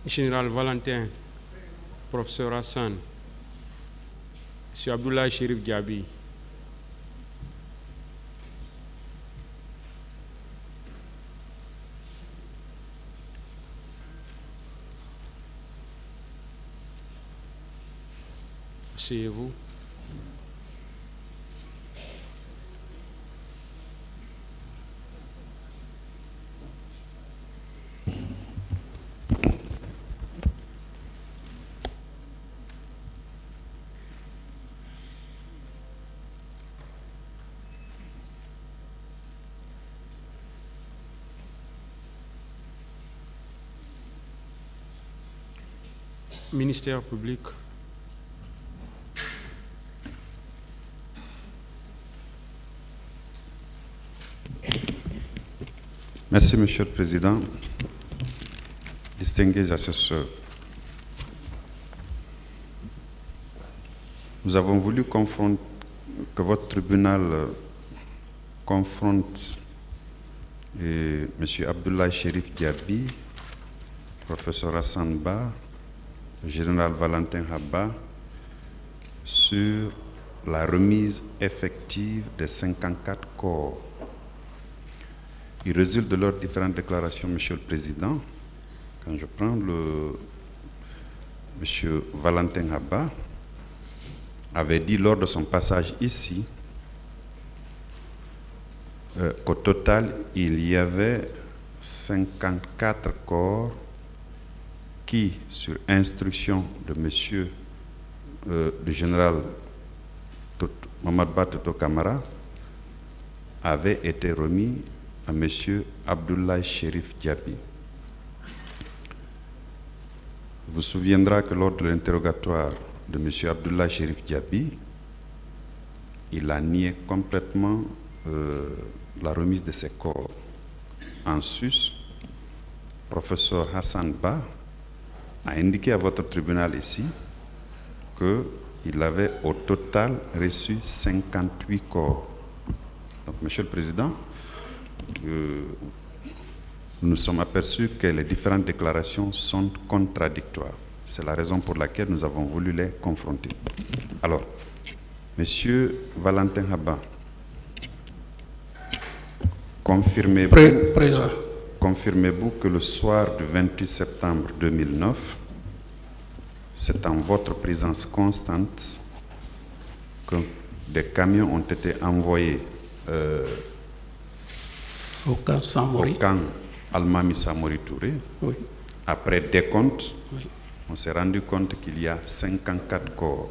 Général Valentin, Professeur Hassan, M. Abdoulaye Chérif Diaby, asseyez-vous. Ministère public. Merci, Monsieur le Président. Distingués assesseurs, nous avons voulu que votre tribunal confronte M. Abdoulaye Chérif Diaby, Professeur Hassan Ba, le général Valentin Habba, sur la remise effective des 54 corps. Il résulte de leurs différentes déclarations, Monsieur le Président. Quand je prends M. Valentin Habba avait dit lors de son passage ici qu'au total, il y avait 54 corps qui, sur instruction de monsieur le général Mohamed Ba Toto Camara, avaient été remis à monsieur Abdoulaye Chérif Diaby. Vous souviendra que lors de l'interrogatoire de monsieur Abdoulaye Chérif Diaby, il a nié complètement la remise de ces corps. En sus, professeur Hassan Ba a indiqué à votre tribunal ici qu'il avait au total reçu 58 corps. Donc, Monsieur le Président, nous nous sommes aperçus que les différentes déclarations sont contradictoires. C'est la raison pour laquelle nous avons voulu les confronter. Alors, Monsieur Valentin Habba, confirmez-vous que le soir du 28 septembre 2009, c'est en votre présence constante que des camions ont été envoyés au camp Almami Samori Touré. Oui. Après décompte, oui, on s'est rendu compte qu'il y a 54 corps.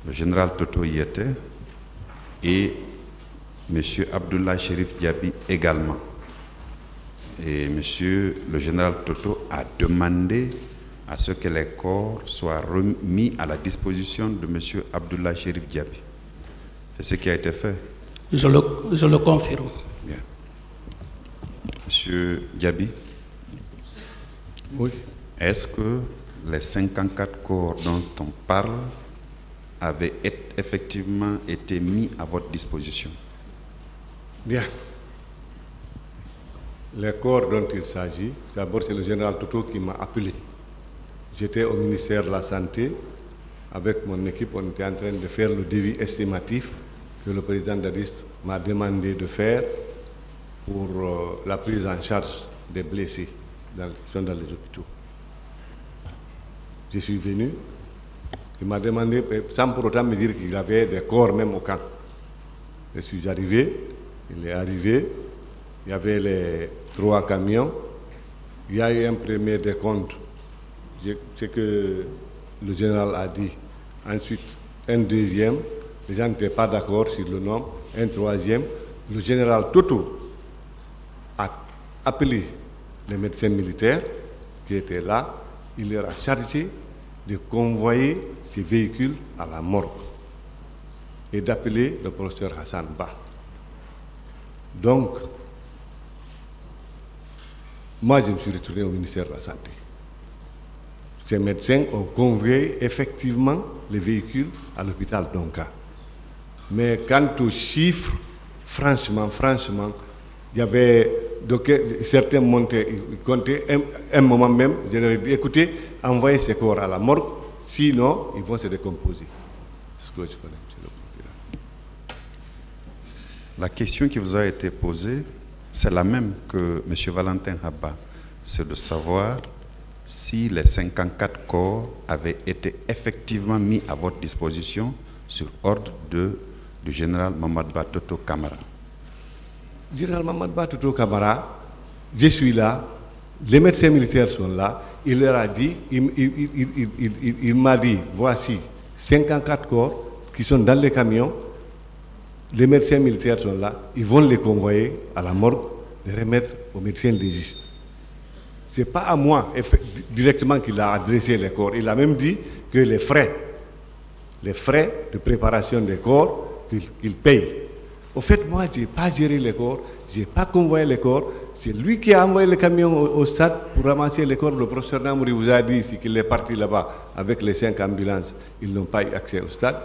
Le général Toto y était et M. Abdoulaye Chérif Diaby également. Et M. le général Toto a demandé à ce que les corps soient remis à la disposition de M. Abdoulaye Chérif Diaby. C'est ce qui a été fait. Je le confirme. Bien. Monsieur Diaby, oui. Est-ce que les 54 corps dont on parle avaient effectivement été mis à votre disposition? Bien. Les corps dont il s'agit, d'abord c'est le général Toto qui m'a appelé. J'étais au ministère de la Santé. Avec mon équipe, on était en train de faire le devis estimatif que le président Dadis m'a demandé de faire pour la prise en charge des blessés qui sont dans les hôpitaux. Je suis venu, il m'a demandé, sans pour autant me dire qu'il y avait des corps même au camp. Je suis arrivé, il est arrivé, il y avait les 3 camions, il y a eu un premier décompte, ce que le général a dit. Ensuite, un deuxième, les gens n'étaient pas d'accord sur le nombre, un troisième, le général Toto a appelé les médecins militaires qui étaient là, il leur a chargé de convoyer ces véhicules à la morgue et d'appeler le professeur Hassan Ba. Donc, moi je me suis retourné au ministère de la Santé. Ces médecins ont convoyé effectivement les véhicules à l'hôpital d'Onka. Mais quant aux chiffres, franchement, il y avait donc certains montaient, ils comptaient, un moment même, je leur ai dit, écoutez, envoyez ces corps à la morgue, sinon ils vont se décomposer. C'est ce que je connais, monsieur le procureur. La question qui vous a été posée, c'est la même que M. Valentin Habba, c'est de savoir si les 54 corps avaient été effectivement mis à votre disposition sur ordre du général Mamadba Toto Camara. Général Mamadba Toto Camara, je suis là, les médecins militaires sont là, il leur a dit, il m'a dit, voici 54 corps qui sont dans les camions, les médecins militaires sont là, ils vont les convoyer à la morgue, les remettre aux médecins légistes. Ce n'est pas à moi directement qu'il a adressé les corps. Il a même dit que les frais de préparation des corps, qu'il paye. Au fait, moi, je n'ai pas géré les corps, je n'ai pas convoyé les corps. C'est lui qui a envoyé le camion au stade pour ramasser les corps. Le professeur Namouri vous a dit ici qu'il est parti là-bas avec les 5 ambulances. Ils n'ont pas eu accès au stade.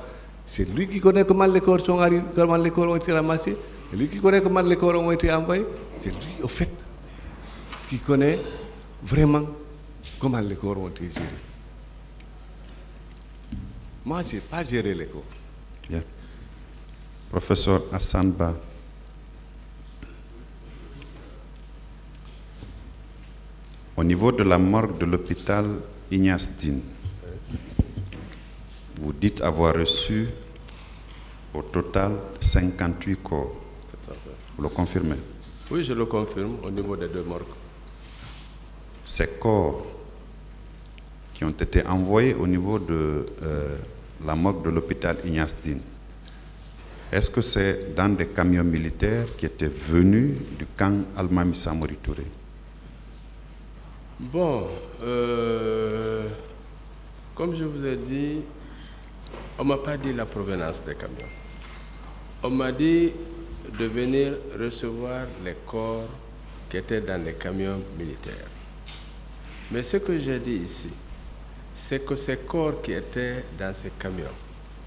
C'est lui qui connaît comment les corps sont arrivés, comment les corps ont été ramassés. C'est lui qui connaît comment les corps ont été envoyés. C'est lui, au fait, qui connaît vraiment comment les corps ont été gérés. Moi, je n'ai pas géré les corps. Bien. Professeur Hassan Ba. Au niveau de la morgue de l'hôpital Ignace Dine, vous dites avoir reçu au total 58 corps. Vous le confirmez? Oui, je le confirme au niveau des 2 morgues. Ces corps qui ont été envoyés au niveau de la morgue de l'hôpital Ignace Dine, est-ce que c'est dans des camions militaires qui étaient venus du camp Almami Samori Touré? Bon, comme je vous ai dit, on ne m'a pas dit la provenance des camions. On m'a dit de venir recevoir les corps qui étaient dans les camions militaires. Mais ce que j'ai dit ici, c'est que ces corps qui étaient dans ces camions,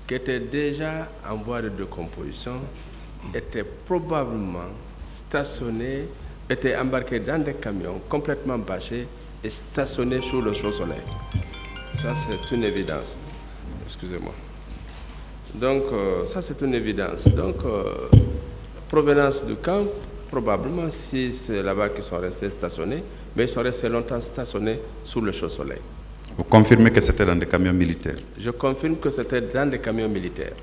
qui étaient déjà en voie de décomposition, étaient probablement stationnés, étaient embarqués dans des camions complètement bâchés et stationnés sous le chaud-soleil. Ça, c'est une évidence. Excusez-moi. Donc, ça, c'est une évidence. Donc, provenance du camp, probablement, si c'est là-bas qu'ils sont restés stationnés, mais ils sont restés longtemps stationnés sous le chaud-soleil. Vous confirmez que c'était dans des camions militaires? Je confirme que c'était dans des camions militaires,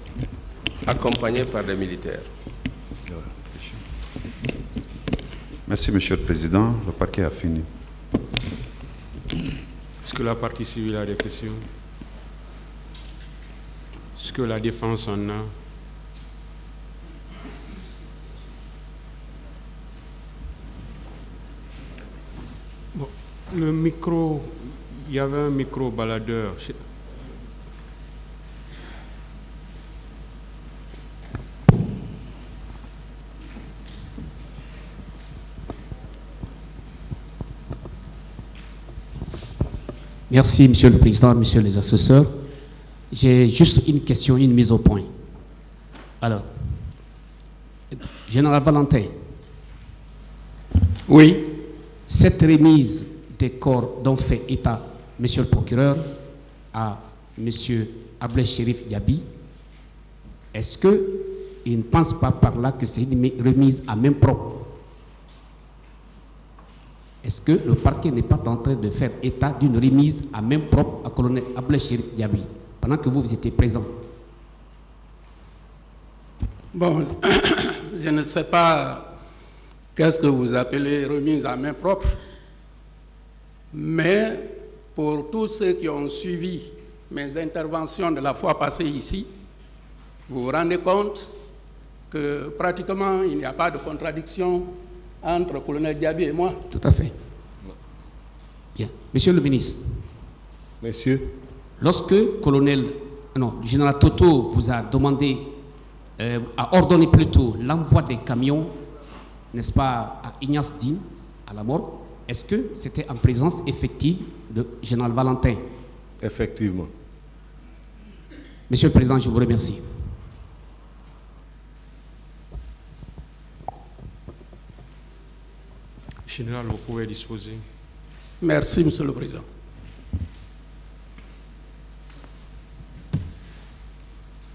accompagnés par des militaires. Merci, Monsieur le Président. Le parquet a fini. Est-ce que la partie civile a des questions? Est-ce que la défense en a? Bon, le micro, il y avait un micro baladeur. Merci, Monsieur le Président, Messieurs les assesseurs. J'ai juste une question, une mise au point. Alors, Général Valentin. Oui. Cette remise des corps dont fait état Monsieur le procureur à Monsieur Ablé Chérif Diaby, est-ce qu'il ne pense pas par là que c'est une remise à main propre? Est-ce que le parquet n'est pas en train de faire état d'une remise à main propre à colonel Ablé Chérif Diaby pendant que vous étiez présent? Bon, je ne sais pas qu'est-ce que vous appelez remise à main propre, mais pour tous ceux qui ont suivi mes interventions de la fois passée ici, vous vous rendez compte que pratiquement il n'y a pas de contradiction entre le colonel Diaby et moi. Tout à fait. Bien. Monsieur le ministre. Monsieur. Lorsque le général Toto vous a demandé, a ordonné plutôt l'envoi des camions, n'est-ce pas, à Ignace Dine, à la morgue, est-ce que c'était en présence effective de général Valentin? Effectivement. Monsieur le Président, je vous remercie. Général, vous pouvez disposer. Merci, Monsieur le Président.